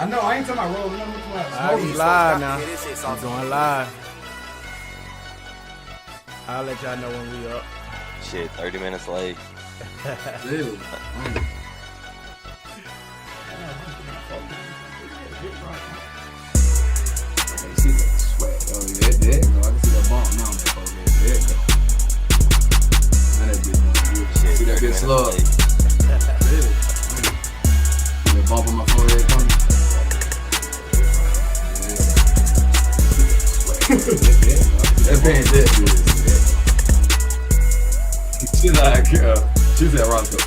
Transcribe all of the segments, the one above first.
I know. I ain't talking about rolling. I'm talking about We smoking. live now. We're going live. I'll let y'all know when we up. Shit, 30 minutes late. Really? See the sweat. Oh, yeah, there you go. I can see the bump now. There you go. Man, that bitch going good. Shit, See that 30 bitch minutes slug? late. Really? See the bump on my forehead coming? That band that bitch. She's like, she said Roscoe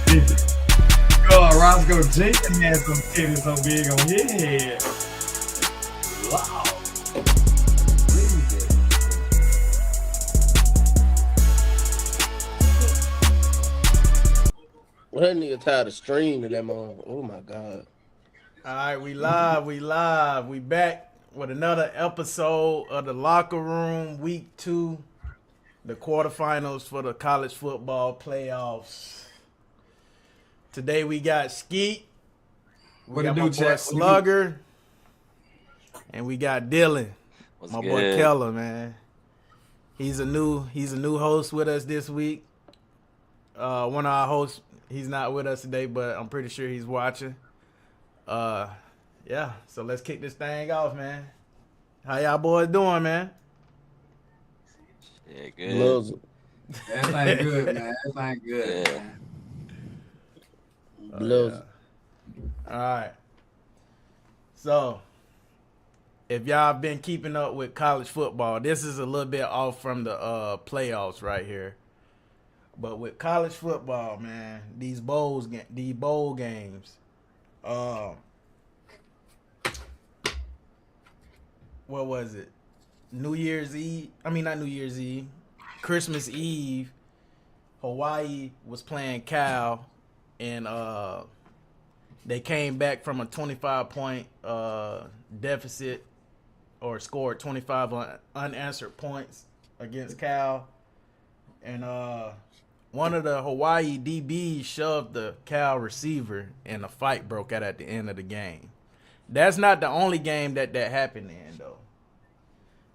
Jenkins. God, Roscoe Jenkins had some titties so big on his head. Wow. Well, that nigga tired of streaming that man. Oh my god. All right, we live. We back with another episode of the Locker Room, Week 2, the quarterfinals for the college football playoffs. Today we got Skeet, we got my boy Slugger, and we got Dylan, What's my good? boy Keller, man. He's a new host with us this week. One of our hosts, he's not with us today, but I'm pretty sure he's watching. Yeah, so let's kick this thing off, man. How y'all boys doing, man? Yeah, good. Loves it. That ain't good, man. That ain't good. Yeah. Loves it. All right. So, if y'all been keeping up with college football, this is a little bit off from the playoffs right here. But with college football, man, these bowl games, what was it? Not New Year's Eve. Christmas Eve, Hawaii was playing Cal, and they came back from a 25-point deficit, or scored 25 unanswered points against Cal. And one of the Hawaii DBs shoved the Cal receiver, and a fight broke out at the end of the game. That's not the only game that happened in, though.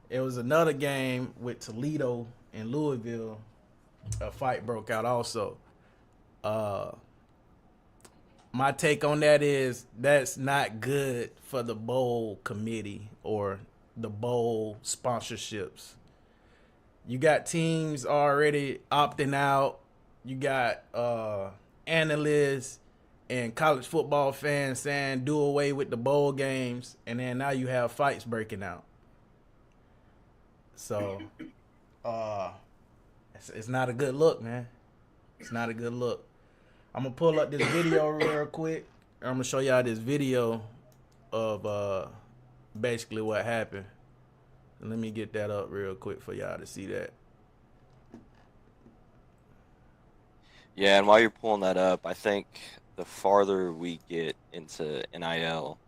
It was another game with Toledo and Louisville. A fight broke out also. My take on that is that's not good for the bowl committee or the bowl sponsorships. You got teams already opting out. You got analysts and college football fans saying do away with the bowl games, and then now you have fights breaking out. So, it's not a good look, man. It's not a good look. I'm gonna pull up this video real quick. I'm gonna show y'all this video of basically what happened. Let me get that up real quick for y'all to see that. Yeah, and while you're pulling that up, I think the farther we get into NIL,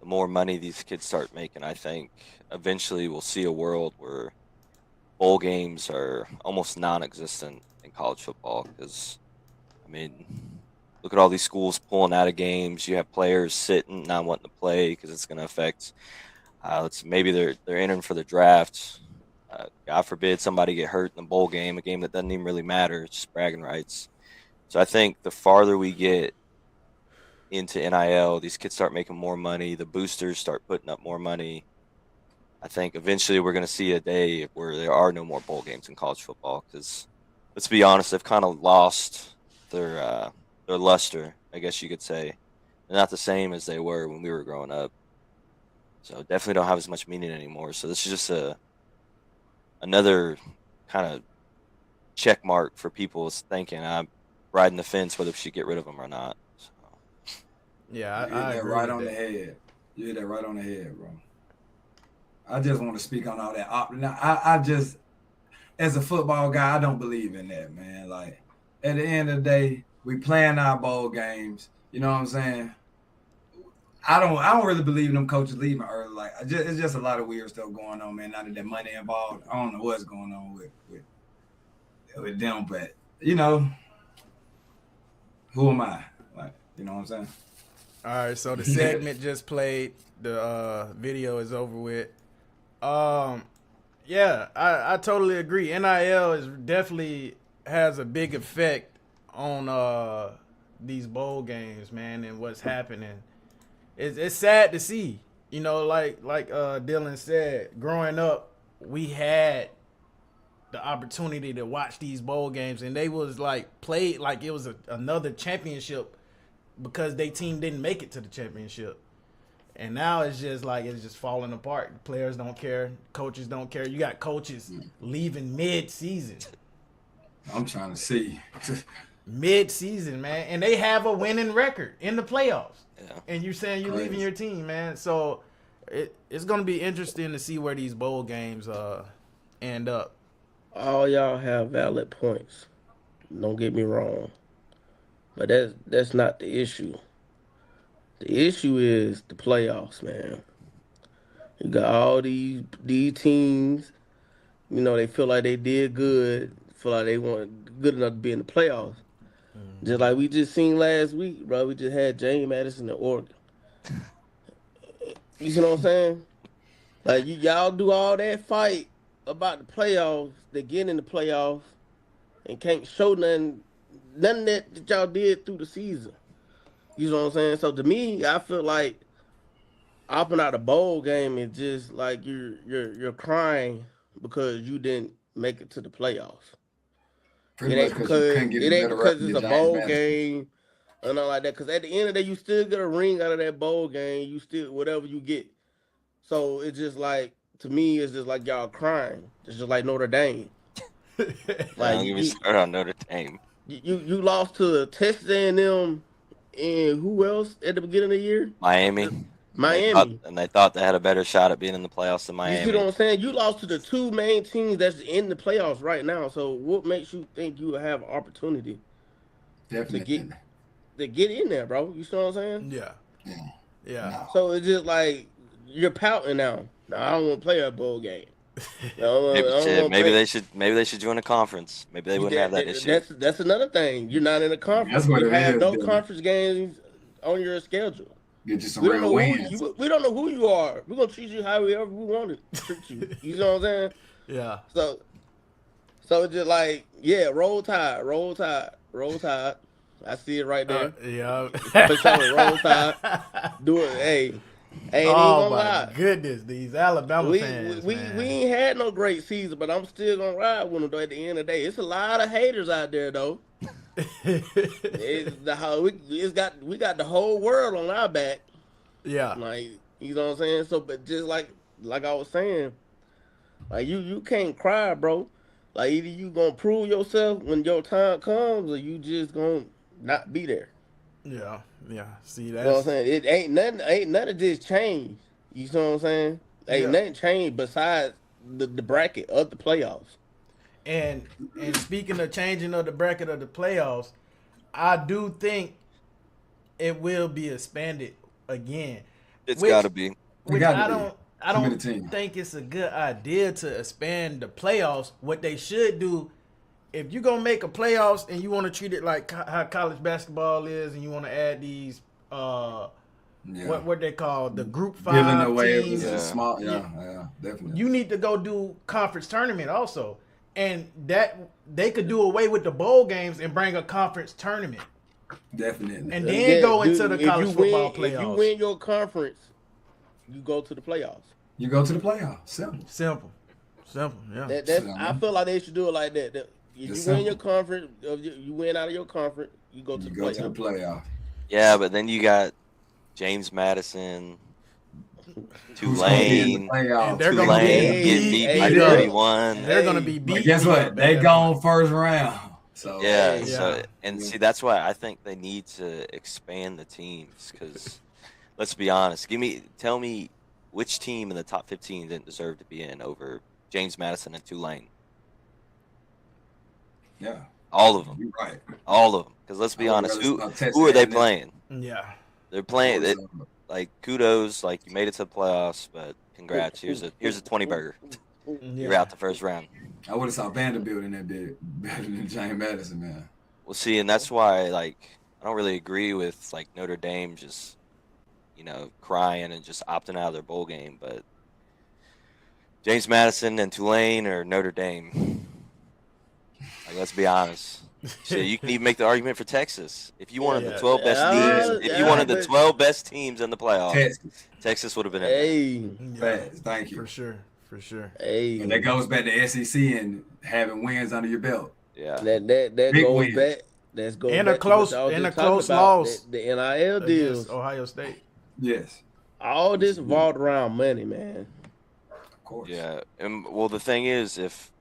the more money these kids start making. I think eventually we'll see a world where bowl games are almost non-existent in college football. Because, I mean, look at all these schools pulling out of games. You have players sitting, not wanting to play because it's going to affect. Maybe they're entering for the draft. God forbid somebody get hurt in the bowl game, a game that doesn't even really matter. It's just bragging rights. So I think the farther we get into NIL, these kids start making more money. The boosters start putting up more money. I think eventually we're going to see a day where there are no more bowl games in college football. Because let's be honest, they've kind of lost their luster, I guess you could say. They're not the same as they were when we were growing up. So definitely don't have as much meaning anymore. So this is just another kind of check mark for people thinking I'm riding the fence whether we should get rid of them or not. So. Yeah, You hit I that agree right with on that. the head. You hit that right on the head, bro. I just want to speak on all that. Now, I just, as a football guy, I don't believe in that, man. Like, at the end of the day, we playing our bowl games. You know what I'm saying? I don't really believe in them coaches leaving early. Like, it's just a lot of weird stuff going on, man. Now that money involved, I don't know what's going on with them, but you know, who am I? Like, you know what I'm saying? All right, so the segment just played. The video is over with. Yeah, I totally agree. NIL is definitely has a big effect on these bowl games, man, and what's happening. It's sad to see. You know, like Dylan said, growing up, we had the opportunity to watch these bowl games, and they was like played like it was another championship because they team didn't make it to the championship. And now it's just like it's just falling apart. Players don't care, coaches don't care. You got coaches leaving mid-season. I'm trying to see. Mid-season, man, and they have a winning record in the playoffs. Yeah. And you're saying you're Crazy. leaving your team, man. So it's going to be interesting to see where these bowl games end up. All y'all have valid points. Don't get me wrong. But that's not the issue. The issue is the playoffs, man. You got all these teams, you know, they feel like they did good, feel like they want good enough to be in the playoffs. Just like we just seen last week, bro. We just had James Madison in Oregon. You see what I'm saying? Like y'all do all that fight about the playoffs, they get in the playoffs and can't show nothing that y'all did through the season. You know what I'm saying? So to me, I feel like opting out a bowl game is just like you're crying because you didn't make it to the playoffs. Pretty It much ain't 'cause you because couldn't get it a ain't better because record it's than a James bowl Madison. game or nothing like that. Because at the end of the day, you still get a ring out of that bowl game. You still whatever you get. So it's just like to me, it's just like y'all crying. It's just like Notre Dame. Don't Like get me you, started on Notre Dame. you lost to Texas A&M and who else at the beginning of the year? Miami. Miami. They thought they had a better shot at being in the playoffs than You see Miami. what I'm saying? You lost to the two main teams that's in the playoffs right now. So what makes you think you will have an opportunity Definitely. to get in there, bro? You see what I'm saying? Yeah. Yeah. Yeah. No. So it's just like you're pouting now. No, I don't want to play a bowl game. No, I don't wanna Maybe play. they should join a conference. Maybe they wouldn't have that issue. That's another thing. You're not in a conference. That's what you it have is, no Dylan. conference games on your schedule. Get you some We don't real know wins. we don't know who you are. We're gonna treat you however we want to treat you. You know what I'm saying? Yeah. So it's just like, yeah, roll tide, roll tide, roll tide. I see it right there. Yeah. For sure, roll tide. Do it. Hey, ain't even Oh gonna my lie. goodness, these Alabama fans, We man. ain't had no great season, but I'm still gonna ride with them though. At the end of the day, it's a lot of haters out there though. We got the whole world on our back. Yeah. Like, you know what I'm saying? So, but just like I was saying, like you can't cry, bro. Like either you gonna prove yourself when your time comes, or you just gonna not be there. Yeah. Yeah. See, You know what I'm that's saying? It ain't nothing of this changed. You know what I'm saying? Ain't nothing changed besides the bracket of the playoffs. and speaking of changing of the bracket of the playoffs, I do think it will be expanded again. It's Which- got to be. Which gotta I be. don't many teams. think it's a good idea to expand the playoffs. What they should do, if you're gonna make a playoffs and you want to treat it like how college basketball is, and you want to add these Yeah. what they call the group Giving 5 away teams, a Yeah. small. Yeah, definitely. you need to go do conference tournament also, and that they could do away with the bowl games and bring a conference tournament, Definitely. and then go into the if college you football win, If you playoffs. win your conference, you go to the playoffs. You go to the playoffs. Simple. Simple, yeah. That's I feel like they should do it like that. If you It's win simple. your conference, you win out of your conference, you go to You the go to the playoffs. playoff. Yeah, but then you got James Madison, Who's gonna be in the Tulane, playoffs? And they're gonna Tulane be getting beat by beat up. 31. They're gonna be Hey, beat. But guess what? They bad. gone first round. So Yeah, Yeah. so and see that's why I think they need to expand the teams because let's be honest. Tell me which team in the top 15 didn't deserve to be in over James Madison and Tulane. yeah, All of them, you're right. all of them. Because let's be I would honest, rather start Texas who are they A&M. playing? Yeah. They're playing like kudos, like you made it to the playoffs, but congrats. Here's a 20 burger. You're out the first round. I would have saw Vanderbilt in that bit better than James Madison, man. Well, see, and that's why like I don't really agree with like Notre Dame just crying and just opting out of their bowl game. But James Madison and Tulane or Notre Dame. Like, let's be honest. Shit, you can even make the argument for Texas. If you wanted the 12 best teams, if you wanted the 12 best teams in the playoffs, Texas would have been in there. Hey, thank you. For sure. Hey, And that goes back to SEC and having wins under your belt. Yeah. that Big goes wins. back. That's going And back a close to what y'all just close talked about, loss the NIL deals. against Ohio State. Yes, All this vault around money, man. of course. Yeah. And well, the thing is, if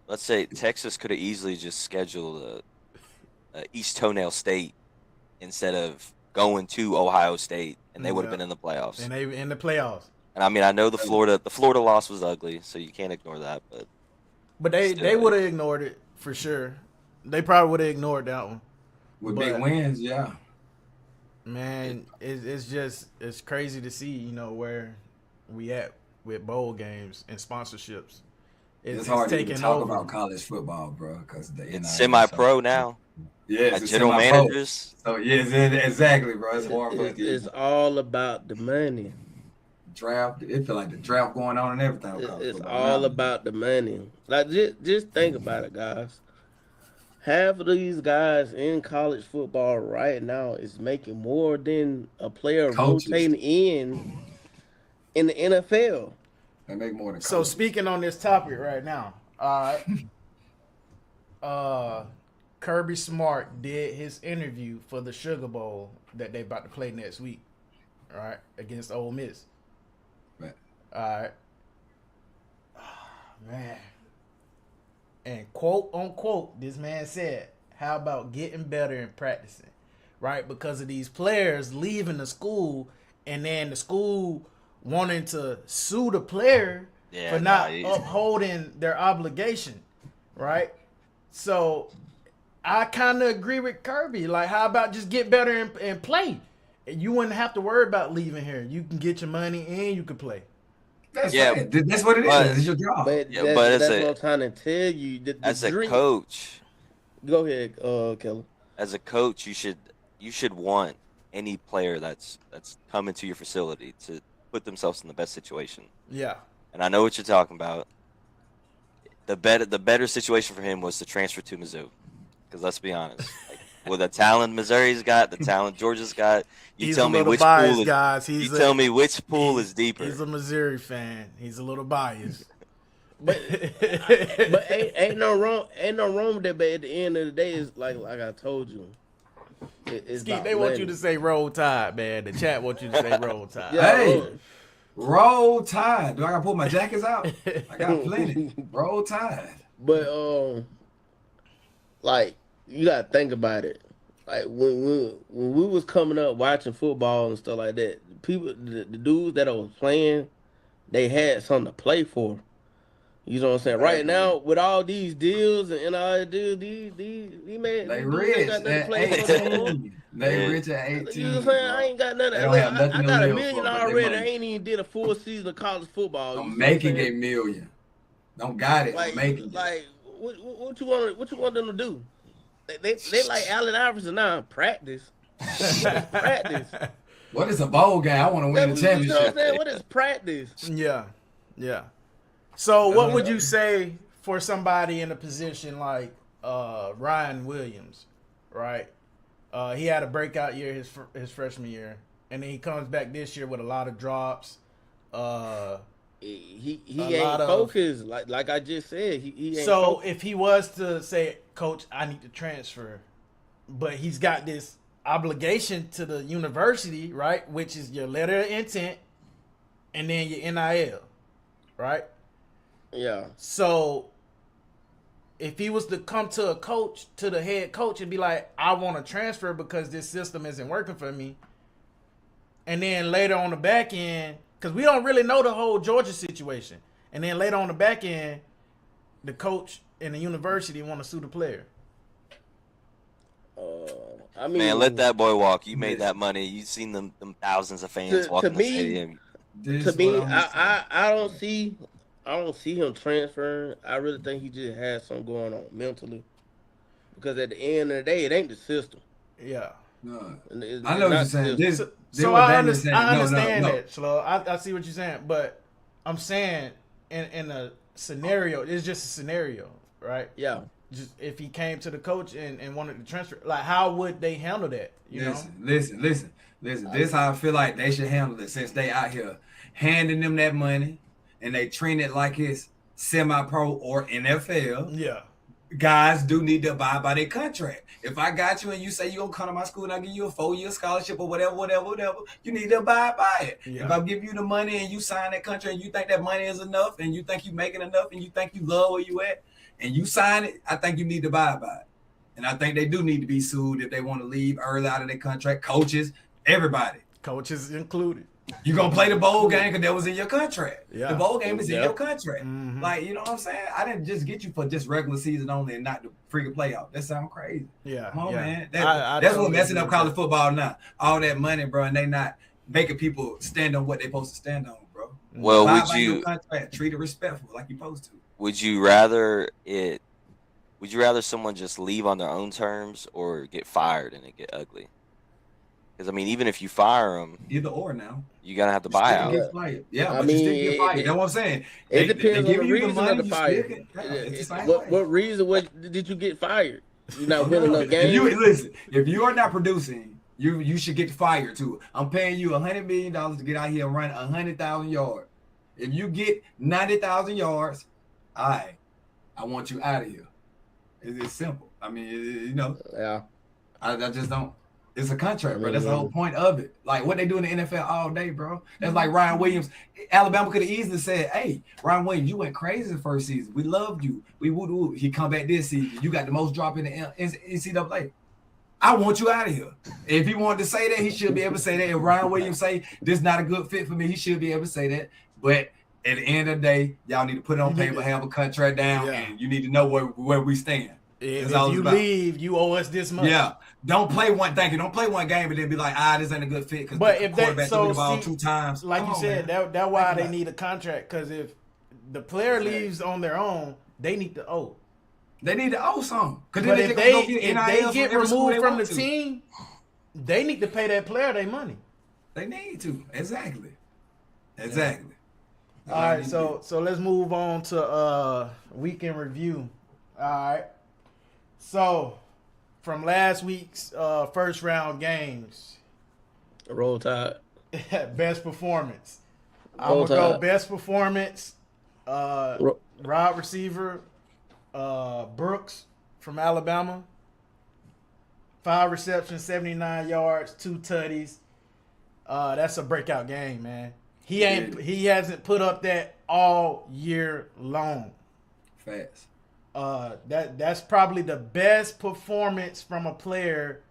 let's say Texas could have easily just scheduled a East Toenail State instead of going to Ohio State, and they would have been in the playoffs. And they in the playoffs. And I mean, I know the Florida loss was ugly, so you can't ignore that. But they still, would have ignored it for sure. They probably would have ignored that one. With But- big wins, yeah. Man, it's crazy to see, where we at with bowl games and sponsorships. It's hard to taking even talk over. about college football, bro, because it's semi-pro now. Yes, Like it's general semi-pro. managers. So yes, exactly, bro. It's hard for us to It's all about the money. draft. It feel like the draft going on and everything. with college It's football all now. about the money. Like just think about it, guys. Half of these guys in college football right now is making more than a player Coaches. rotating in the NFL. They make more than So college. speaking on this topic right now, Kirby Smart did his interview for the Sugar Bowl that they about to play next week, right, against Ole Miss. Right. All right. Man. And quote unquote, this man said, "How about getting better and practicing?" Right, because of these players leaving the school, and then the school wanting to sue the player Yeah, for not nah, upholding their obligation, right? So I kind of agree with Kirby. Like, how about just get better and play? You wouldn't have to worry about leaving here. You can get your money and you can play. That's Yeah, right. That's what it but- is. It's your job. But Yeah, that's, but it's that's a- what I'm trying to tell you. The As a dream- coach, Go ahead, Keller. you should want any player that's coming to your facility to put themselves in the best situation. Yeah. And I know what you're talking about. The better situation for him was to transfer to Mizzou, because let's be honest, like, with the talent Missouri's got, the talent Georgia's got, He's tell a me little which biased, pool is, guys. you tell me which pool is deeper. He's a Missouri fan. He's a little biased. But ain't no wrong with that. But at the end of the day, it's like I told you, it's Skeet, about they want money. you to say roll tide, man. The chat wants you to say roll tide. Yeah, Hey. Roll Tide. Do I gotta pull my jackets out? I got plenty. Roll Tide. But like you gotta think about it. Like when we was coming up watching football and stuff like that, the dudes that I was playing, they had something to play for. You know what I'm saying? Right now, with all these deals and NIL deals, these man, They these dudes rich ain't got nothing to at play for no more. 18. They Yeah. rich at 18. You know what I'm saying? I ain't got nothing. They don't have nothing I to got live $1 million for but their already. I money. ain't even did a full season of college football. You I'm see what making I'm saying? $1 million. Don't got it. I'm making it. Like what you want them to do? They like Allen Iverson now. Practice. Practice. What is a bowl game? I want to win the You know what I'm championship. saying? What is practice? Yeah. Yeah. So what would you say for somebody in a position like Ryan Williams, right? He had a breakout year his freshman year, and then he comes back this year with a lot of drops. He A ain't lot of- focused. Like I just said, he ain't So focused. if he was to say, "Coach, I need to transfer," but he's got this obligation to the university, right, which is your letter of intent, and then your NIL, right? Yeah. So if he was to come to the head coach and be like, "I want to transfer because this system isn't working for me," and then later on the back end, because we don't really know the whole Georgia situation, and then later on the back end, the coach and the university want to sue the player. I mean, Man, let that boy walk. You made that money. You seen them thousands of fans To walking the me- stadium. This To is me, what I'm saying. I don't see him transferring. I really think he just has something going on mentally. Because at the end of the day, it ain't the system. Yeah. No. And it's I know what not you're saying. just- So what I, Daniel's saying. I No, understand no. that, Shlo. I see what you're saying, but I'm saying in a scenario, it's just a scenario, right? yeah. Just if he came to the coach and wanted to transfer, like how would they handle that? You know? Listen. This is how I feel like they should handle it since they out here handing them that money and they treat it like it's semi-pro or NFL. Yeah. Guys do need to abide by their contract. If I got you and you say you're gonna come to my school and I give you a 4-year scholarship or whatever, you need to abide by it. Yeah. If I give you the money and you sign that contract and you think that money is enough and you think you making enough and you think you love where you at and you sign it, I think you need to abide by it. And I think they do need to be sued if they want to leave early out of their contract. Coaches, everybody. Coaches included. You're going to play the bowl game because that was in your contract. Yeah. The bowl game is in Yeah. your contract. Mhm. Like, you know what I'm saying? I didn't just get you for just regular season only and not the freaking playoff. That sounds crazy. Yeah. Come on, yeah. man. I That's totally what messing agree up with college that. football now. All that money, bro, and they not making people stand on what they supposed to stand on, bro. Well, Abide would by your you contract, treat it respectful like you're supposed to. would you rather it? Would you rather someone just leave on their own terms or get fired and it get ugly? Because I mean, even if you fire them, Either or now. you gotta have the You still buyout. get fired. Yeah, I but you still mean, get fired. That's what I'm saying. It depends on the give you reason money, of the you still fire. get- yeah, it's the same What way. reason did you get fired? You not winning enough If games. you listen, if you are not producing, you should get fired too. I'm paying you $100 million to get out here and run 100,000 yards. If you get 90,000 yards, I want you out of here. It's simple. I mean, you know, Yeah. I just don't. It's a contract, bro. I That's the mean, whole point of it. Like what they do in the NFL all day, bro. That's like Ryan Williams. Alabama could have easily said, "Hey, Ryan Williams, you went crazy the first season. We loved you. We would. He come back this season. You got the most drop in the NCAA. I want you out of here." If he wanted to say that, he should be able to say that. If Ryan Williams say this is not a good fit for me, he should be able to say that. But at the end of the day, y'all need to put it on paper, have a contract down, Yeah. and you need to know where we stand. If That's all it's you about. leave, you owe us this much. Yeah, don't play one. Thank you. Don't play one game and then be like, this ain't a good fit because But the if that- quarterback threw so the ball see, 2 times. Like Come you on, said, man. that's why Think they about it. need a contract. Because if the player Yeah. leaves on their own, they need to owe. They need to owe something. Because But then if they they can go get if NIL they from get every school removed they from the want to. team, they need to pay that player their money. They need to. Exactly. All right, so let's move on to weekend review. All right. So from last week's first round games, Roll Tide. best performance. I'm Roll gonna go Tide. best performance. Ro- Wide receiver, Brooks from Alabama. 5 receptions, 79 yards, 2 tutties. That's a breakout game, man. He hasn't put up that all year long. Facts. That's probably the best performance from a player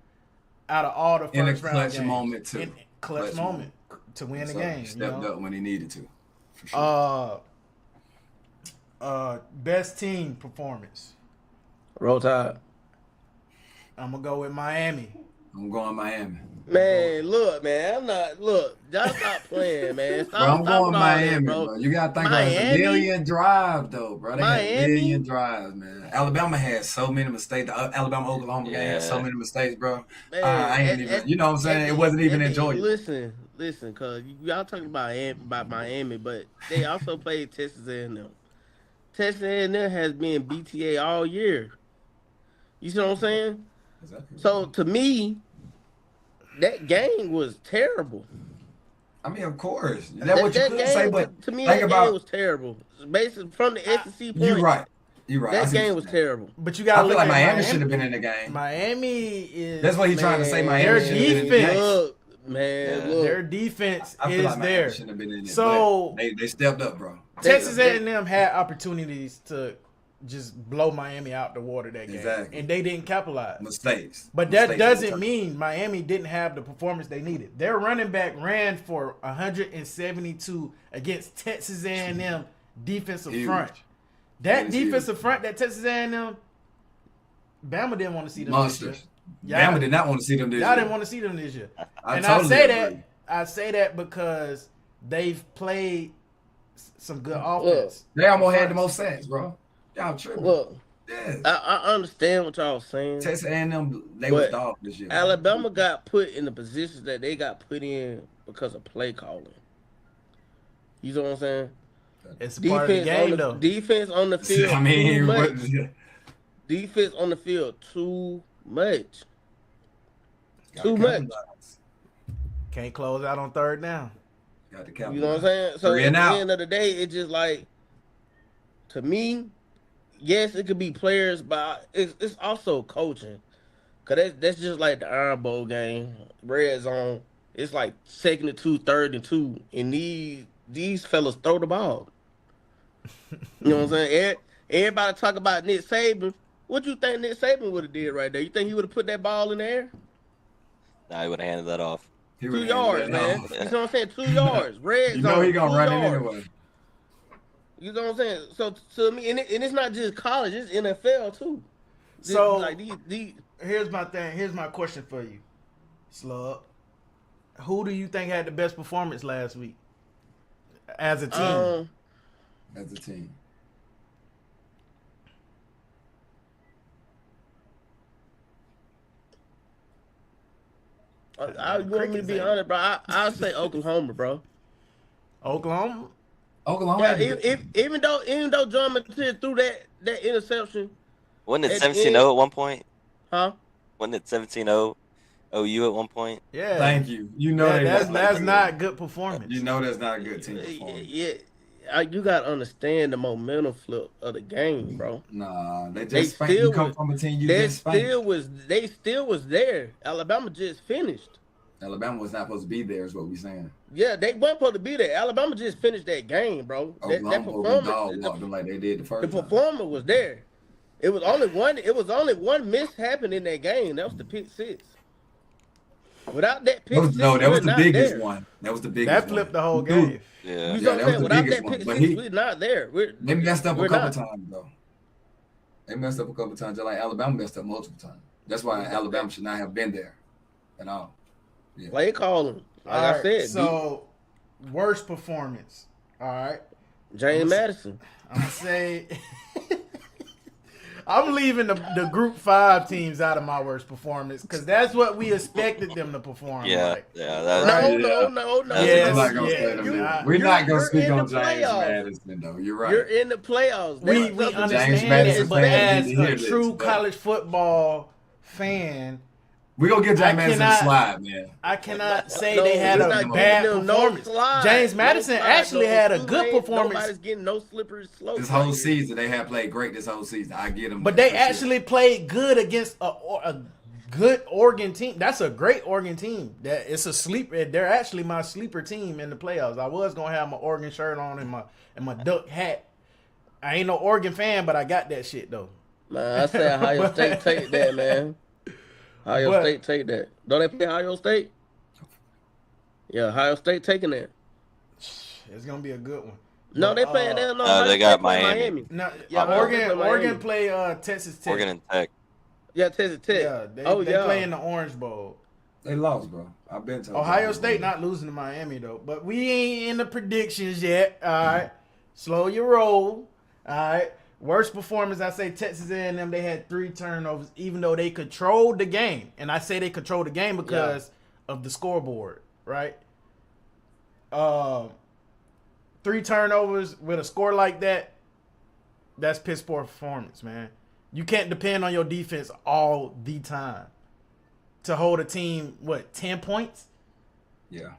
out of all the first In a round clutch games. moment, too. In clutch Clutch moment to win the So game. he stepped up when he needed to. For sure. Best team performance. Roll Tide. I'm gonna go with Miami. I'm going Miami. Man, look, man. I'm not. Look, y'all stop playing, man. Stop, Bro, I'm stop going with all that, Miami, bro. You gotta think about it. It's a Miami? million drives, though, bro. They had a Miami? million drives, man. Alabama had so many mistakes. The Alabama-Oklahoma game had so Yeah. many mistakes, bro. Man, I ain't even. You know what I'm saying? It wasn't even enjoyable. Listen, cause y'all talking about Miami, but they also played Texas A&M. Texas A&M has been BTA all year. You see what I'm saying? Exactly. So to me, that game was terrible. I mean, of course. That's what you could game, say, but to me, think that about. game was terrible. Basically, from the SEC point, You're right. You're right. I that see what game you're was saying. terrible. But you I gotta feel look like at Miami should have been in the game. Miami is. That's what he's trying to say. Miami Their should have been in the defense. game. Look, man, Yeah. look. Their defense I feel is like Miami there. should have been in it. So- but they stepped up, bro. Texas They- A&M had opportunities to just blow Miami out the water that game, Exactly. and they didn't capitalize. Mistakes. But that Mistakes doesn't were mean Miami didn't have the performance they needed. Their running back ran for 172 against Texas A&M defensive Huge. front. That That is defensive front, that Texas A&M, Bama didn't want to see them monsters. this year. Bama did not want to see them this Y'all year. didn't want to see them this year. I And totally agree. I say that because they've played some good offense. They almost had the most sacks, bro. Y'all tripping. Look, Yes. I understand what y'all saying, Texas A&M, they was but dog this year. Alabama got put in the positions that they got put in because of play calling. You know what I'm saying? It's a part of the game, though. Defense on the field I mean, too what, much. Defense on the field too much. Too much. Can't close out on third down. Got to capitalize. You know what I'm saying? So Three at and the out. end of the day, it's just like, to me, yes, it could be players, but it's also coaching. Cause that's just like the Iron Bowl game, red zone. It's like 2nd and 2, 3rd and 2, and these fellas throw the ball. You know what I'm saying? Everybody talk about Nick Saban. What you think Nick Saban would have did right there? You think he would have put that ball in the air? Nah, he would have handed that off. 2 yards, man. You know what I'm saying? 2 yards. Red You zone. know he gonna 2 run yards. it anyway. You know what I'm saying? So to me, and it's not just college; it's NFL too. So like these here's my thing. Here's my question for you, Slug. Who do you think had the best performance last week as a team? As a team. I want me to be honest, bro. I'll say Oklahoma, bro. Oklahoma. Oklahoma. Yeah, even though John Material threw that interception, Wasn't it At the 17-0 at one point? huh? Wasn't it 17-0 OU at one point? Yeah. Thank you. You know that's not good performance. You know that's not a good team performance. Yeah, you gotta understand the momentum flip of the game, bro. Nah, they They just spanked. You still come was- from a team you They just spanked. still was there. Alabama just finished. Alabama was not supposed to be there, is what we're saying. Yeah, they weren't supposed to be there. Alabama just finished that game, bro. That Oklahoma over dog performance, walked them like they did the first the time. performance was there. It was only one miss happened in that game. That was the pick six. Without that pick six, That was we're the not biggest there. one. That was the biggest That one. flipped the whole Dude, game. Yeah. You Yeah, know what that I'm was saying? the Without biggest that one, pick but six, he- we're not there. They messed up we're a couple not. times, though. They messed up a couple times, just like Alabama messed up multiple times. That's why Alabama should not have been there at all. Play calling. Like All I right, said, so worst performance. All right. James Madison. I'm gonna say I'm leaving the group 5 teams out of my worst performance because that's what we expected them to perform. Yeah. like. Yeah. No, That, no. Yes, I'm not gonna yeah, say them. you- We're not gonna you're speak in on the James playoffs. Madison, though. You're right. You're in the playoffs. We That's something understand Madison that, but fans as need to hear a this true today. college football fan, We're gonna give I James Madison a cannot- slide, man. I cannot say No, they had we're a not bad giving them no performance. slide. James No Madison slide, actually no had a two good lanes. performance. Nobody's getting no slippery slope. This whole right here. season, they have played great. This whole season, I get them. But they actually played good against a good Oregon team. That's a great Oregon team. That it's a sleeper. They're actually my sleeper team in the playoffs. I was gonna have my Oregon shirt on and my duck hat. I ain't no Oregon fan, but I got that shit though. Man, I say Ohio State take that, man. Ohio But- State take that. Don't they play Ohio State? Yeah, Ohio State taking that. It's gonna be a good one. No, But, they playing. They don't know. they Ohio State got play Miami. No, Yeah, Oregon Miami. play Texas Tech. Oregon and Tech. Yeah, Texas Tech. Yeah, they yeah. play in the Orange Bowl. They lost, bro. I've been to Ohio State not losing to Miami though, but we ain't in the predictions yet. All right, slow your roll. All right, worst performance. I say Texas A&M. They had 3 turnovers, even though they controlled the game. And I say they controlled the game because of the scoreboard, right? 3 turnovers with a score like that. That's piss poor performance, man. You can't depend on your defense all the time to hold a team, 10 points? Yeah.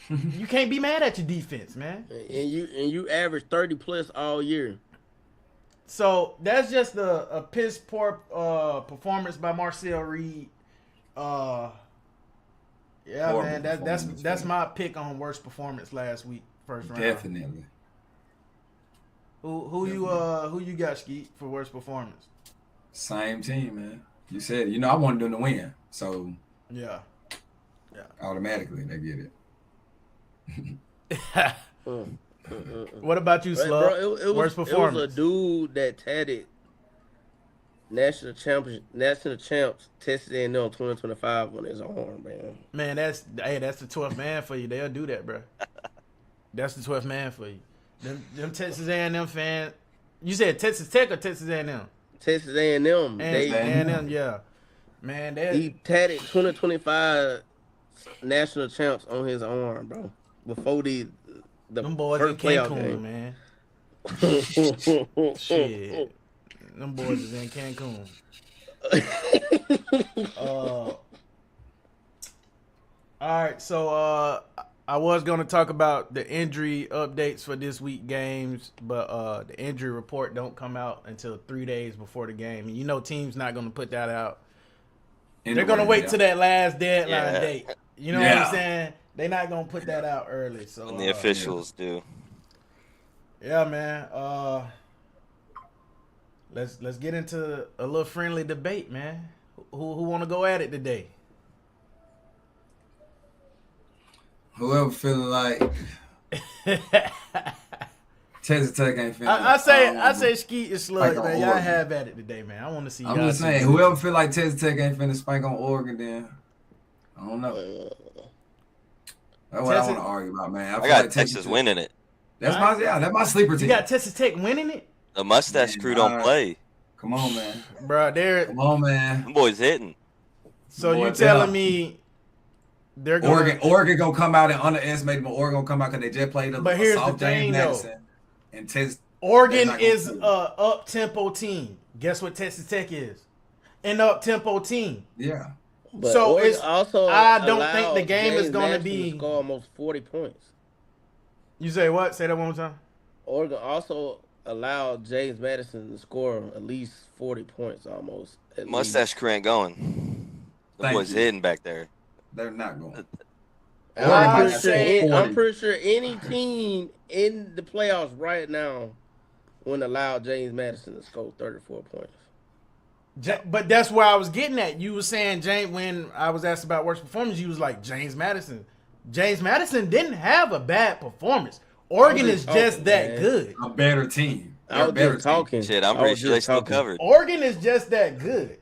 You can't be mad at your defense, man. And you average 30 plus all year. So that's just a piss poor performance by Marcel Reed. Yeah, Horrible man. performance, That's man. my pick on worst performance last week, first round. Definitely. Who you got, Skeet, for worst performance? Same team, man. You said, I wanted them to win, so Yeah. automatically they get it. What about you, Bro, Slug? it Worst was performance. a dude that tatted national champs Texas A&M 2025 on his arm, man. Man, that's the 12th man for you. They'll do that, bro. That's the 12th man for you. Them Texas A&M fans. You said Texas Tech or Texas A&M? Texas A&M. And A&M. them, yeah, man. He tatted 2025 national champs on his arm, bro. Before the Them boys in first playoff Cancun, game. man. Shit, them boys is in Cancun. All right, so I was gonna talk about the injury updates for this week games, but the injury report don't come out until 3 days before the game. And you know, teams not gonna put that out. They're gonna wait till that last deadline date. You know what I'm saying? They're not gonna put that out early. So when the officials do. Yeah, man. Let's get into a little friendly debate, man. Who want to go at it today? Whoever feeling like Texas Tech ain't feeling. I say Skeet is slug, like man. Y'all Oregon. have at it today, man. I want to see. I'm y'all just two saying, do it. whoever feel like Texas Tech ain't finna spank on Oregon, then I don't know. That's what I Texas- want to argue about, man. I feel got like Texas winning it. That's my sleeper team. You got Texas Tech winning it, The mustache Man, crew don't alright. play. Come on, man. bro. Come on, man. Them boys hitting. So Boy, you telling yeah. me they're going? Oregon gonna come out and underestimate them. Oregon gonna come out because they just played a But here's the soft thing, James though. Madison. And Texas. Oregon They're not is gonna a up tempo team. Guess what Texas Tech is? An up tempo team. Yeah. But So Oregon it's- also I don't think allowed the game is James gonna Madison be- to score almost 40 points. You say what? Say that one more time. Oregon also allowed James Madison to score at least 40 points almost. At least. Mustache crew ain't going. Them Thank boys you. hitting back there. They're not going. I'm Oregon might pretty, say sure, 40. I'm pretty sure any team in the playoffs right now wouldn't allow James Madison to score 34 points. But that's where I was getting at. You were saying James when I was asked about worst performance. You was like James Madison. James Madison didn't have a bad performance. Oregon I'm is just just talking, that man. good. A better team. I They're a was better just team. talking. Shit, I'm I pretty was sure they just still talking. covered. Oregon is just that good.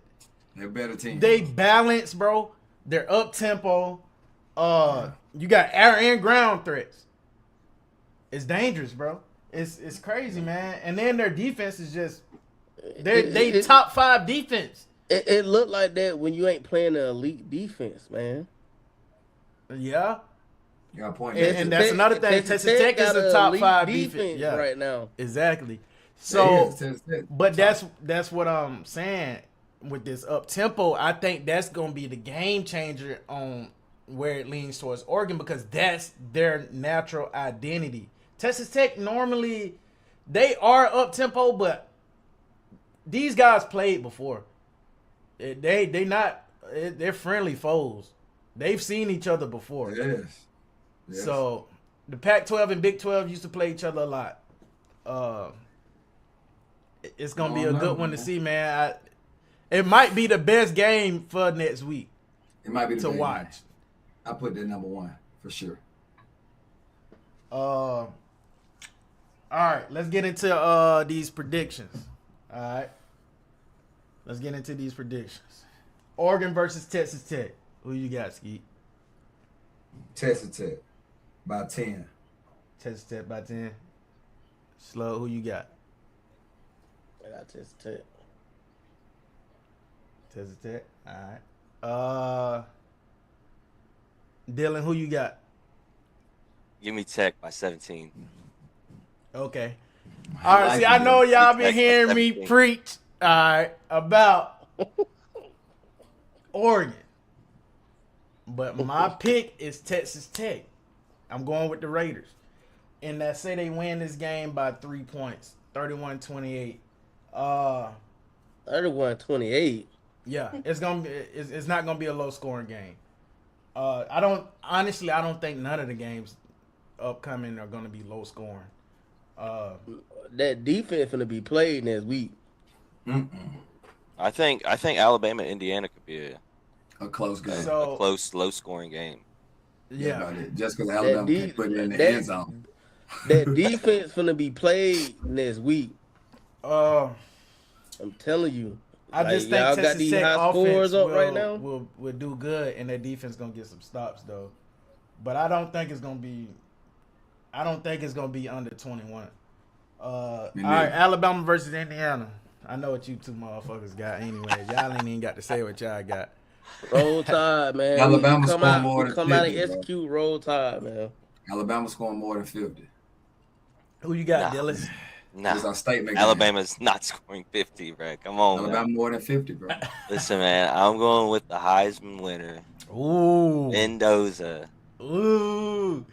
They're a better team. They balance, bro. They're up tempo. You got air and ground threats. It's dangerous, bro. It's crazy, man. And then their defense is just they top 5 defense. It looked like that when you ain't playing an elite defense, man. Yeah. You got a point. And that's another thing. Texas Tech is got a an top elite 5 defense. Yeah. right now. Exactly. So, So but that's what I'm saying with this up tempo. I think that's gonna be the game changer on where it leans towards Oregon because that's their natural identity. Texas Tech normally they are up tempo, but these guys played before. They're friendly foes. They've seen each other before. Yes. So the Pac-12 and Big 12 used to play each other a lot. It's gonna be a good one to see, man. It might be the best game for next week it might be the to big watch. game. I put that number 1 for sure. All right, let's get into these predictions. All right, let's get into these predictions. Oregon versus Texas Tech. Who you got, Skeet? Texas Tech by 10. Texas Tech by 10. Slow. Who you got? I got Texas Tech. Texas Tech. All right. Dylan, who you got? Give me Tech by 17. Okay. All right. like See, I it, know though. y'all been Tech by hearing me 17. preach, all right, about Oregon, but my pick is Texas Tech. I'm going with the Raiders, and I say they win this game by 3 points, 31-28. 31-28. Yeah, it's gonna be. It's not gonna be a low scoring game. I don't think none of the games upcoming are gonna be low scoring. That defense finna be played next week. I think Alabama Indiana could be A close game. a So cllose, low scoring game. yeah, About it. Just because Alabama can't put it in the end zone. That defense finna be played next week. I'm telling you. I just think y'all got Texas these Tech high offense scores up will, right now. will do good, and their defense gonna get some stops though. But I don't think it's gonna be. I don't think it's gonna be under 21. All right, Alabama versus Indiana. I know what you two motherfuckers got. Anyways, y'all ain't even got to say what y'all got. Roll Tide, man. Alabama We come scored out, more we than come out and 50, bro. execute Roll Tide, man. Alabama scoring more than 50. Who you got, Nah. Dillis? Nah, It's our statement. game. Alabama's not scoring 50, bro. Come on, Alabama man. more than 50, bro. Listen, man, I'm going with the Heisman winner, Ooh. Mendoza. Ooh.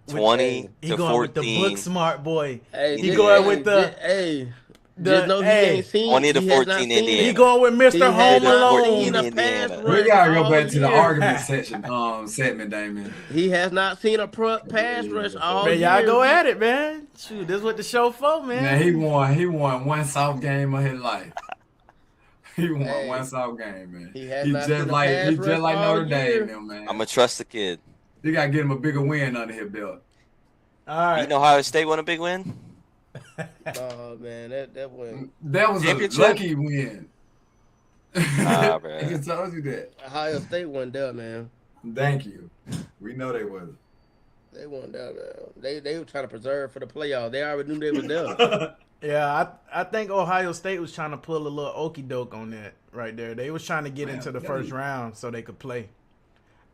20 He to going with the book 14. smart boy. Hey, He Yeah. going with the just know he ain't seen 20 to he has not 14 seen Indiana. he going with Mr. He Home has not Alone. seen a Indiana. pass We rush gotta go all back to the year. argument section segment, Damien. He has not seen a pass rush all Man, year. y'all go at it, man. Shoot, this is what the show for, man. Man, he won one South game of his life. He won Hey, one South game, man. he has He not just seen a like pass rush all Notre year. Dame, now, man. I'm going to trust the kid. You gotta get him a bigger win under his belt. All right. You know Ohio State won a big win? Oh man, that went That was a Championship? lucky win. Nah, bro. I just told you that. Ohio State won there, man. Thank you. We know they was. They won there. They were trying to preserve for the playoffs. They already knew they was there. Yeah, I think Ohio State was trying to pull a little okey doke on that right there. They was trying to get Man, into the that first is- round so they could play.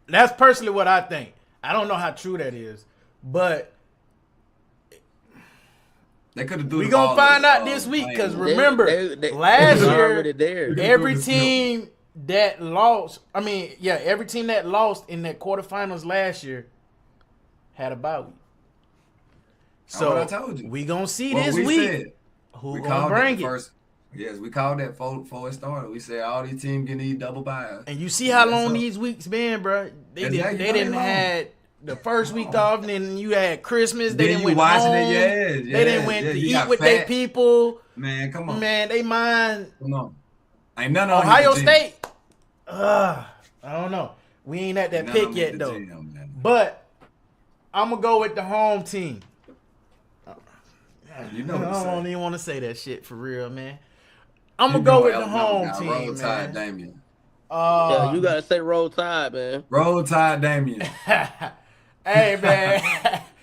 That's personally what I think. I don't know how true that is, but They could have do. we the gonna ball find up, out this week playing. because remember They last was year already there. every team that lost, every team that lost in that quarterfinals last year had a bye week. That's So what I told you. we gonna see What this we week said. who We gonna called bring that it. first. Yes, we called that before it started. We said all these teams can need double buys. And you see how That's long up. these weeks been, bro. They Exactly, didn't how long? had the first week off, and then you had Christmas. They Then didn't you went watching home. it, They didn't went to you eat got with their fat. people. Man, come on. Man, they mind Come on. Ain't none of them Ohio hit the gym. State. I don't know. We ain't at that None of pick them yet hit the though. gym, man. But I'm gonna go with the home team. You know I what to don't say. even want to say that shit for real, man. I'm You gonna go know with the Alabama home got team, Roll Tide man. Damien. Yeah, you gotta say Roll Tide, man. Roll Tide Damien. Hey man,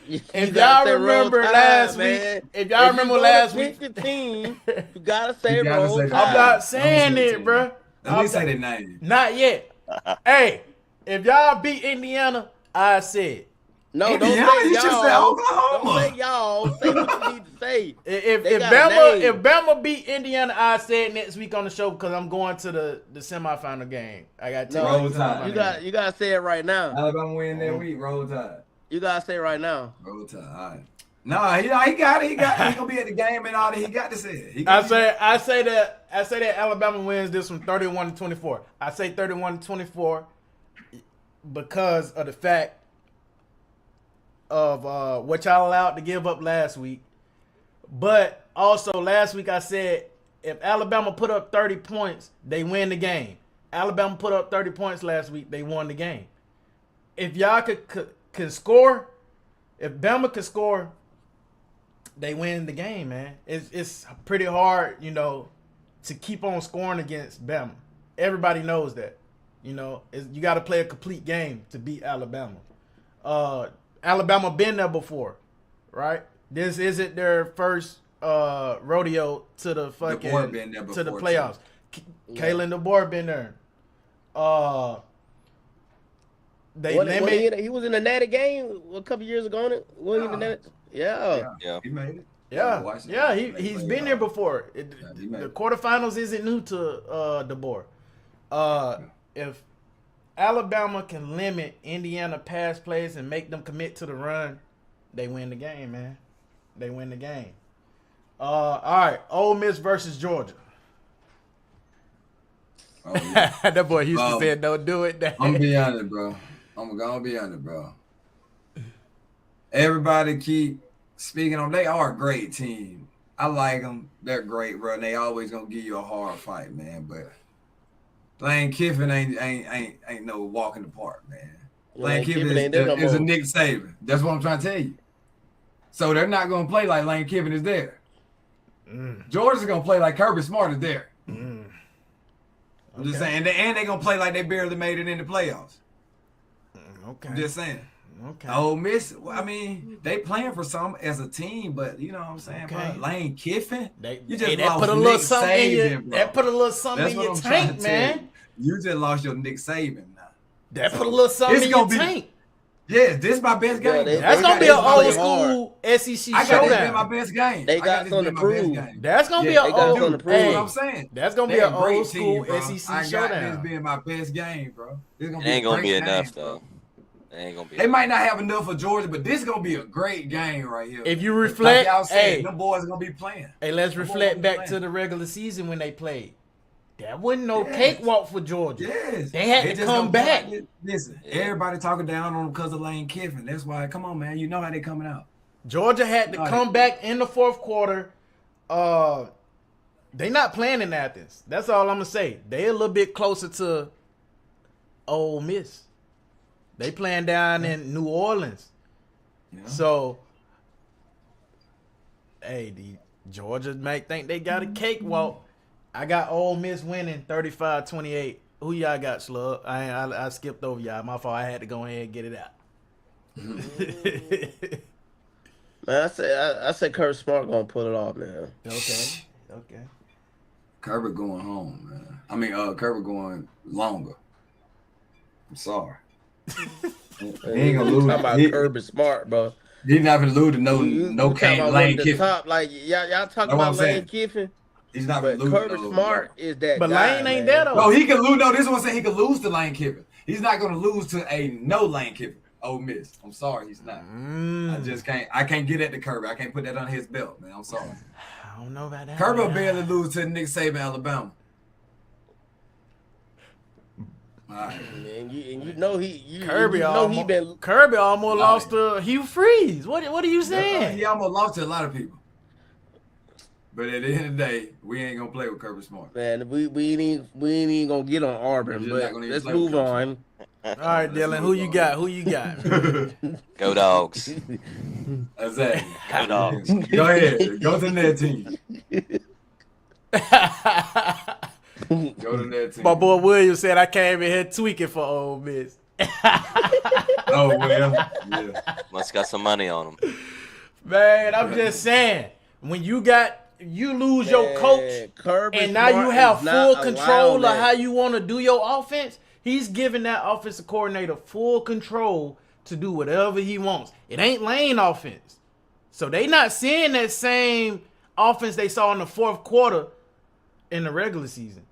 You if gotta y'all say Roll remember Tide, last man. week, if y'all remember last week, pick the team, you gotta say You gotta Roll say Tide. that. I'm not saying Don't say it, team. bro. At least say their name. Not yet. Hey, if y'all beat Indiana, I said. No, don't Indiana, say you should say y'all. Oklahoma. Don't say y'all. Say what you need to say. If They got a Bama name. if Bama beat Indiana, I said next week on the show because I'm going to the semifinal game. I got to Roll Tide. You gotta say it right now. Alabama win that week. Roll Tide. You gotta say it right now. Roll Tide. All right. No, he got it. He gonna be at the game and all that. He got to say it. He I gonna say that Alabama wins this one 31-24. I say 31-24 because of the fact of what y'all allowed to give up last week. But also last week I said if Alabama put up 30 points, they win the game. Alabama put up 30 points last week, they won the game. If y'all can score, if Bama could score, they win the game, man. It's pretty hard, to keep on scoring against Bama. Everybody knows that. You got to play a complete game to beat Alabama. Alabama been there before, right? This isn't their first rodeo to the fucking DeBoer been there to the before, playoffs. Kalen DeBoer been there. He was in the Natty game a couple years ago. Was he in the Natty? Yeah. Yeah. He made it. Yeah, he's been there before. he made The it. quarterfinals isn't new to DeBoer. If Alabama can limit Indiana pass plays and make them commit to the run, they win the game, man. They win the game. All right, Ole Miss versus Georgia. Oh, yeah. That boy Houston Um, said, "Don't do it." I'm gonna be honest, bro. I'm gonna be honest, bro. Everybody keep speaking on. They are a great team. I like them. They're great, bro. And they always gonna give you a hard fight, man. But Lane Kiffin ain't no walk in the park, man. Lane Kiffin ain't there no is a more. Nick Saban. That's what I'm trying to tell you. So they're not gonna play like Lane Kiffin is there. Georgia's gonna play like Kirby Smart is there. I'm just saying, and they gonna play like they barely made it in the playoffs. Okay. I'm just saying. Okay. Ole Miss, I mean, they playing for some as a team, but you know what I'm saying, Okay. bro? Lane Kiffin, you just That lost put a little Nick something in your, Saban, bro. that put a little something That's in what your I'm trying tank, to tell man. you. You just lost your Nick Saban now. That So, put a little something it's in your gonna be- tank. Yeah, this is my best Yeah, game. they- though. That's they gonna be got an this old really school SEC I got this being my showdown. best game. They I got this something being to my best prove. game. That's gonna be Yeah, an they got old. something to prove. That's Hey, what I'm saying. that's gonna be They're an a great old school team, bro. SEC I got this showdown. being my best game, bro. This gonna It be ain't a gonna great be enough game, though. bro. It ain't gonna be. They might not have enough for Georgia, but this is gonna be a great game right here. If you like reflect, y'all said, hey, them boys gonna be playing. hey, let's Them boys reflect gonna be back playing. to the regular season when they played. That wasn't no Yes. cakewalk for Georgia. Yes, They had to just come gonna back. play like this. Listen, Yeah. everybody talking down on them because of Lane Kiffin. That's why. Come on, man. You know how they coming out. Georgia had to Right. come back in the fourth quarter. They not playing in Athens. That's all I'm gonna say. They a little bit closer to Ole Miss. They playing down in New Orleans. You know? So, hey, the Georgia might think they got a cakewalk. I got Ole Miss winning 35-28. Who y'all got, Slug? I skipped over y'all. My fault. I had to go ahead and get it out. Man, I said Kurt Smart gonna pull it off, man. Okay. Kirby going home, man. I mean, Kirby going longer. I'm sorry. He ain't gonna lose. Talking about He- Kirby Smart, bro. He's not gonna lose to no You talking Kane about one Lane of the Kiffin. top, like y'all That's talking what I'm about Lane saying. Kiffin, He's not but gonna lose. Kirby Smart is that But guy, Lane ain't man. there, though. No, he can lose. No, this is what I'm saying. He can lose to Lane Kiffin. He's not gonna lose to a no Lane Kiffin. Ole Miss. I'm sorry, he's not. I just can't. I can't get at the Kirby. I can't put that on his belt, man. I'm sorry. I don't know about that. Kirby will barely lose to Nick Saban, Alabama. All right. And you know he Kirby you know almost, he been Kirby almost lost to Hugh Freeze. What are you saying? He almost lost to a lot of people. But at the end of the day, we ain't gonna play with Kirby Smart. man. We ain't even gonna get on Auburn, We're just not but gonna even let's play with move Kirby on. All right, Dylan, who you got? Who you got? Go Dogs. Exactly. Go Dogs. Go ahead. Go to that team. Go to that team. My boy Williams said I came in here tweaking for Ole Miss. Oh well. Yeah. Must got some money on them. Man, I'm just saying, when you lose your coach, Kirby and now you Smart have is not full control allowed of that. how you want to do your offense, he's giving that offensive coordinator full control to do whatever he wants. It ain't Lane offense. So they not seeing that same offense they saw in the fourth quarter in the regular season.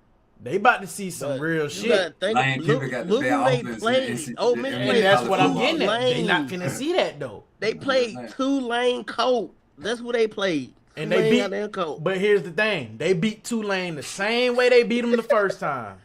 They about to see some But real you shit. gotta think, Lane look Kiffin got the who best they offense played. in NCAA. Ole Miss And And played that's what I'm football. getting at. They not Lane. finna see that though. They played Right. Tulane Colt. That's who they played. And Tulane they beat. got their Colt. But here's the thing: they beat Tulane the same way they beat them the first time.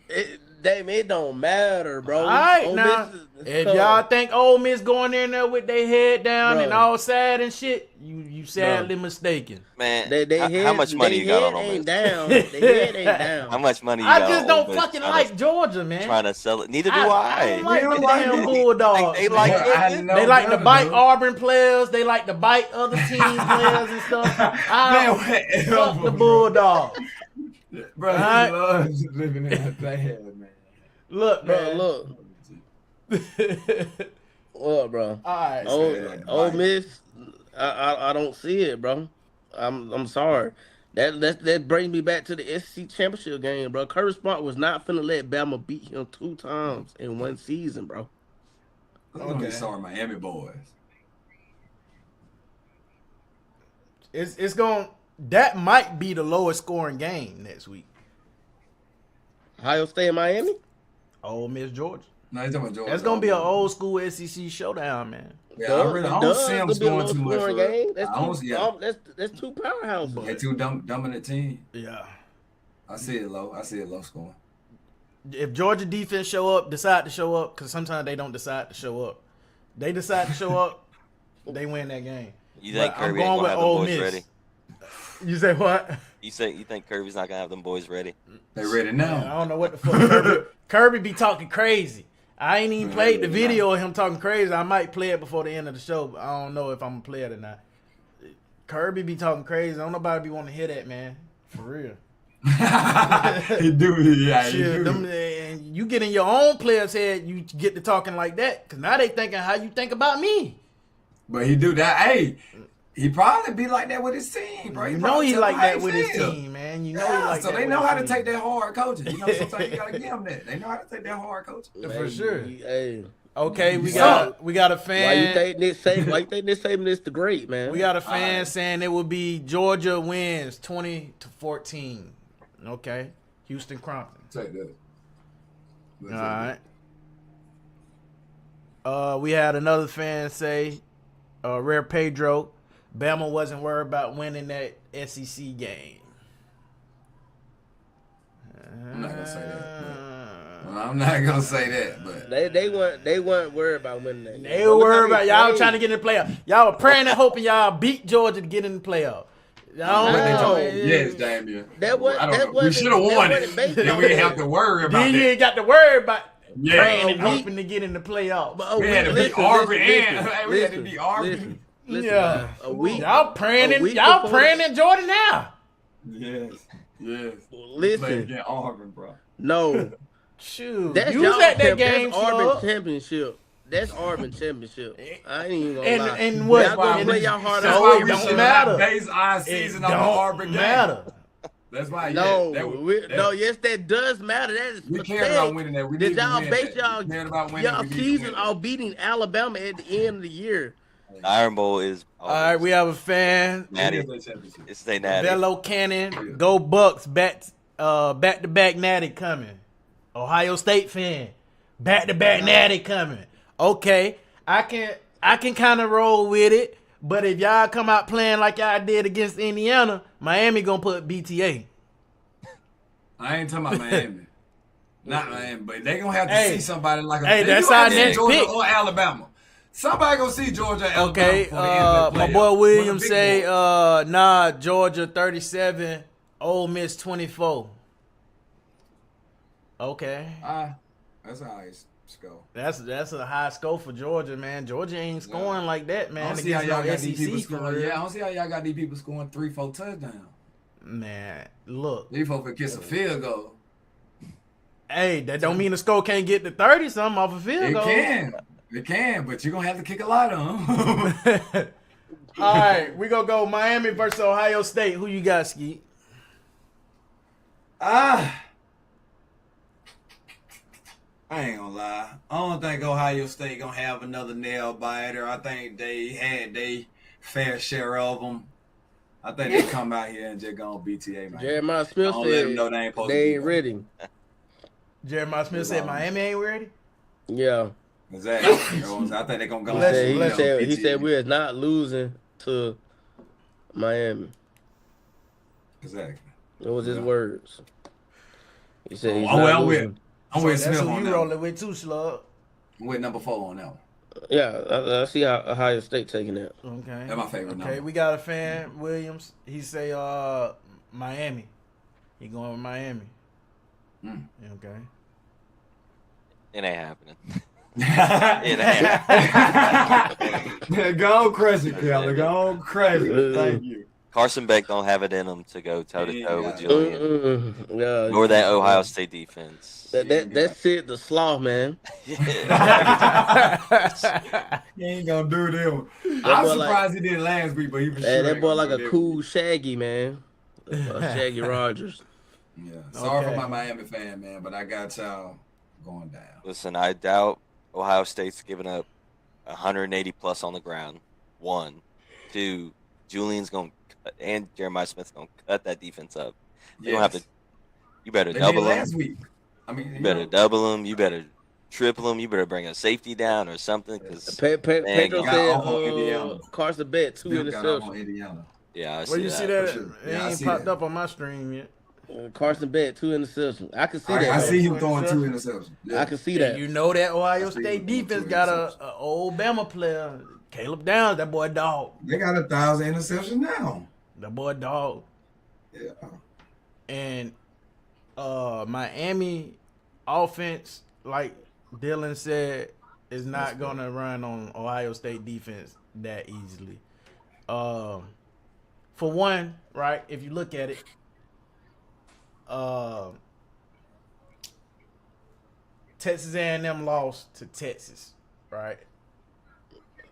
It don't matter, bro. All right, Ole now, Miss is if tough. y'all think Ole Miss going in there with their head down Bro. and all sad and shit, you sadly mistaken. Man, They how head, much money they you got head on Ole ain't Miss? down. Their head ain't down. How much money you I got just on don't Ole Miss fucking trying like Georgia, man. trying to sell it? Neither do I I. don't like You the don't like damn it? Bulldogs. They man. like I it. know They like to better, bite dude. Auburn players. They like to bite other team players and stuff. Man, Fuck the Bulldogs. Bro, he Alright. loves living in that bad, man. Look, Bro, man. look, bro. All right. Ole Miss, I don't see it, bro. I'm sorry. That brings me back to the SEC championship game, bro. Kirby Smart was not finna let Bama beat him 2 times in one season, bro. Okay. Sorry, Miami boys. It's going. That might be the lowest scoring game next week. Ohio State and Miami. Ole Miss, Georgia. No, he's talking about Georgia. That's gonna be an old school SEC showdown, man. Yeah, I don't see them scoring too much. For game. I don't see it. That's 2 powerhouses. They're too dominant team. Yeah. I see it low. I see it low scoring. If Georgia defense decide to show up, because sometimes they don't decide to show up. They decide to show up, they win that game. You think But I'm Kirby ain't going gonna with have them Ole boys Miss. ready? You say what? You think Kirby's not gonna have them boys ready? They ready I now. don't know what the fuck. Kirby be talking crazy. I ain't even played the video of him talking crazy. I might play it before the end of the show, but I don't know if I'm gonna play it or not. Kirby be talking crazy. Don't nobody be wanting to hear that, man. For real. He do, yeah. He Shit, do. and and you get in your own player's head, you get to talking like that because now they thinking how you think about me. But he do that. Hey, he probably be like that with his team, bro. You know probably he tell like them how that he with his feel. team, man. You know Yeah, he like so that they with know his how to team. take that hard coaching. You know, sometimes you gotta give them that. They know how to take that hard coaching. For sure. Hey, Okay, we You got suck. a why you fan. think Nick Saban? Why you think Nick Saban is the great man? We got a fan Alright. saying it would be Georgia wins 20-14. Okay, Houston Crompton. Take that. All right. We had another fan say, Rare Pedro, Bama wasn't worried about winning that SEC game. I'm not gonna say that. I'm not gonna say that, but They weren't worried about winning that. They game. were Look how worried they about y'all played. trying to get in the playoff. Y'all were praying and hoping y'all beat Georgia to get in the playoff. Y'all what they No. told me, yes, Damien. That was- I don't that know. We wasn't- should have that won wasn't it. based Then on we didn't that. have to worry about Then you that. ain't got to worry about Yeah. praying and a week- hoping to get in the playoff. But We had to beat Auburn and we had to beat Auburn. Listen, Yeah. man, a week. Y'all praying a in week y'all before praying in Georgia now. Yes. Played Listen, against Auburn, bro. no, Shoot, that's you y'all was at that champ- game, That's Auburn Slug. championship. That's Auburn championship. I ain't even gonna And lie. and what? Y'all gonna And play it- y'all hard That's so why it we don't should matter. not base our It season on the Auburn don't game. matter. That's why. No, that- no, yes, that does matter. That is We cared pathetic. about winning that. We Did need to y'all win base that. We cared about winning. y'all We need to season win that. off beating Alabama at the end of the year? The Iron Bowl is. All right, we have a fan. Natty. It is a championship. It's they natty. Velo Cannon, go Bucks, back to back natty coming. Ohio State fan, back to back natty coming. Okay, I can kind of roll with it, but if y'all come out playing like y'all did against Indiana, Miami gonna put BTA. I ain't talking about Miami. Not Miami, but they gonna have to Hey. see somebody like a. Hey, they that's gonna have our to see next Georgia pick. or Alabama. Somebody gonna see Georgia or Alabama. Okay, before the end of the my playoff. boy One William of the big say, boys. nah, Georgia 37, Ole Miss 24. Okay. That's how it's go. That's a high score for Georgia, man. Georgia ain't scoring like that, I man. don't see how Against y'all no got these people SEC for scoring. real. Yeah, I don't see how y'all got these people scoring 3-4 touchdowns. Man, look. These folks could kiss a field goal. Hey, that don't mean the score can't get to 30 something off a field goal. It can, but you're gonna have to kick a lot of them. All right, we gonna go Miami versus Ohio State. Who you got, Skeet? I ain't gonna lie. I don't think Ohio State gonna have another nail biter. I think they had their fair share of them. I think they come out here and just gonna BTA, man. Jeremiah Smith Don't let them know said they ain't supposed to they be ain't there. ready. Jeremiah Smith said Miami ain't ready. Yeah, Exactly. I think they're gonna go. Bless ahead you, and bless you. go he said BTA. we is not losing to Miami. Exactly. It was his words. He said he's Oh, not well, I'm losing. with. I'm with That's Smith who on you that. rolling with too, Slug. I'm with number 4 on that one. Yeah, I see how Ohio State taking that. Okay. That's my favorite Okay, number. we got a fan, Williams. He say Miami. He going with Miami. Mm. Okay. It ain't happening. Go crazy, Kelly. Go crazy. Thank you. Carson Beck don't have it in him to go toe to toe with Yeah. Julian, Yeah, nor that Ohio State defense. That's it. The sloth, man. He ain't gonna do them. I'm boy surprised he did last week, but he for sure. Hey, that ain't boy gonna like do a this cool week. Shaggy, man. Shaggy Rogers. Yeah. Sorry Okay. for my Miami fan, man, but I got y'all going down. Listen, I doubt Ohio State's giving up 180 plus on the ground. 1, 2, Julian's going to and Jeremiah Smith's going to cut that defense up. You don't have to. You better They double did them. last week. I mean, You better double them. You better triple them. You better bring a safety down or something. Because Pedro got said off on Indiana. Carson Bet 2 Bill got off on interceptions. Indiana. yeah, I Where you that. see that? for sure. It Yeah, I ain't see popped that. up on my stream yet. Carson Bet 2 interceptions. I can see that. I see him Two throwing 2 interceptions. interceptions. Yeah. I can see And that. you know that Ohio I see State him doing defense two got interceptions. a old Bama player, Caleb Downs. That boy dog. They got 1,000 interceptions now. That boy dog. Yeah. And Miami offense, like Dylan said, is not gonna run on Ohio State defense that easily. For one, right, if you look at it, Texas A&M lost to Texas, right?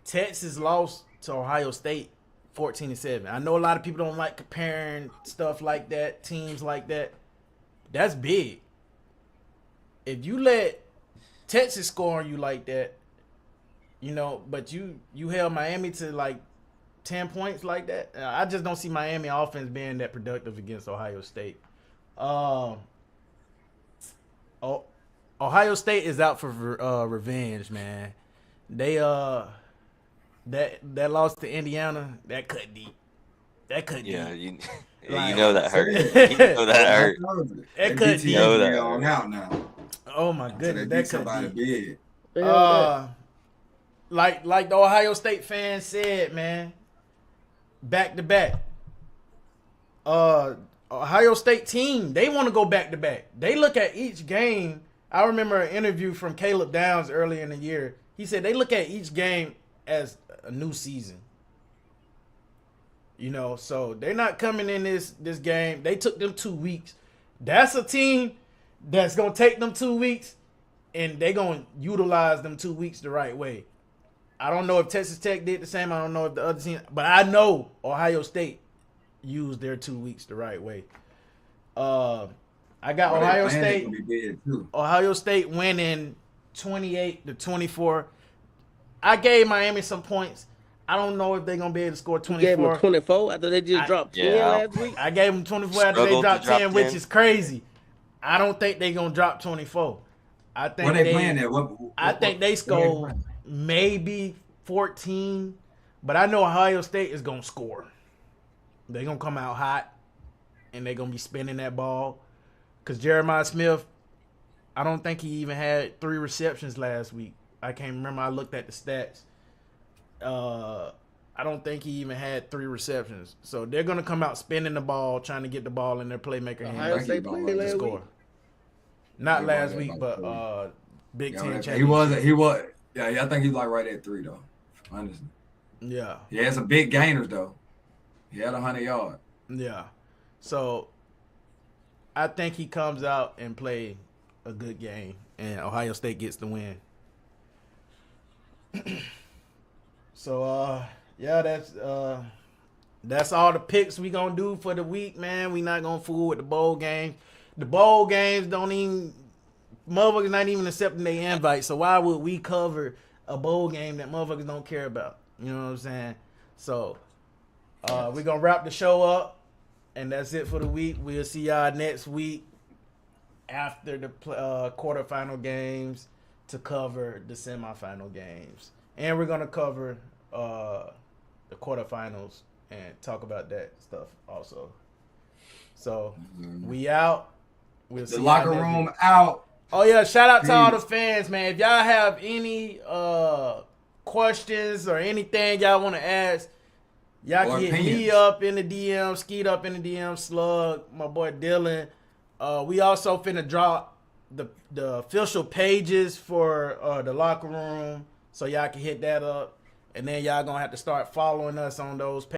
Texas lost to Ohio State 14-7. I know a lot of people don't like comparing stuff like that, teams like that. That's big. If you let Texas score on you like that, but you held Miami to like 10 points like that, I just don't see Miami offense being that productive against Ohio State. Ohio State is out for revenge, man. They that loss to Indiana, that cut deep. Yeah, deep. you know that hurt. You know that hurt. That cut deep. know that on out now. Oh my goodness, that cut deep. Big. Like the Ohio State fans said, man, back to back. Ohio State team, they want to go back to back. They look at each game. I remember an interview from Caleb Downs earlier in the year. He said they look at each game as a new season. So they're not coming in this game. They took them 2 weeks. That's a team that's going to take them 2 weeks, and they're going to utilize them 2 weeks the right way. I don't know if Texas Tech did the same. I don't know if the other team, but I know Ohio State used their 2 weeks the right way. I got Ohio State. Ohio State winning 28-24. I gave Miami some points. I don't know if they're gonna be able to score 24. You gave them 24 after they just dropped 10 last week. I gave them 24 after they dropped 10, which is crazy. I don't think they're gonna drop 24. I think they playing there? I think they score maybe 14, but I know Ohio State is gonna score. They're gonna come out hot, and they're gonna be spinning that ball. Cause Jeremiah Smith, I don't think he even had 3 receptions last week. I can't remember. I looked at the stats. I don't think he even had 3 receptions. So they're gonna come out spinning the ball, trying to get the ball in their playmaker hands. Ohio State played to last score. week. Not last week, but Big Ten championship. He was. Yeah, I think he's like right at 3 though. Honestly. Yeah. He had some big gainers though. He had 100 yards. Yeah. So I think he comes out and play a good game, and Ohio State gets the win. So yeah, that's all the picks we gonna do for the week, man. We not gonna fool with the bowl games. The bowl games motherfuckers not even accepting their invite. So why would we cover a bowl game that motherfuckers don't care about? You know what I'm saying? So we're gonna wrap the show up, and that's it for the week. We'll see y'all next week after the quarterfinal games to cover the semifinal games, and we're gonna cover the quarterfinals and talk about that stuff also. So we out. We'll see The locker room out. Oh yeah, shout out to all the fans, man. If y'all have any questions or anything y'all want to ask, y'all can hit me up in the DM, Skeet up in the DM, Slug, my boy Dylan. We also finna drop the official pages for the locker room, so y'all can hit that up. And then y'all gonna have to start following us on those pages.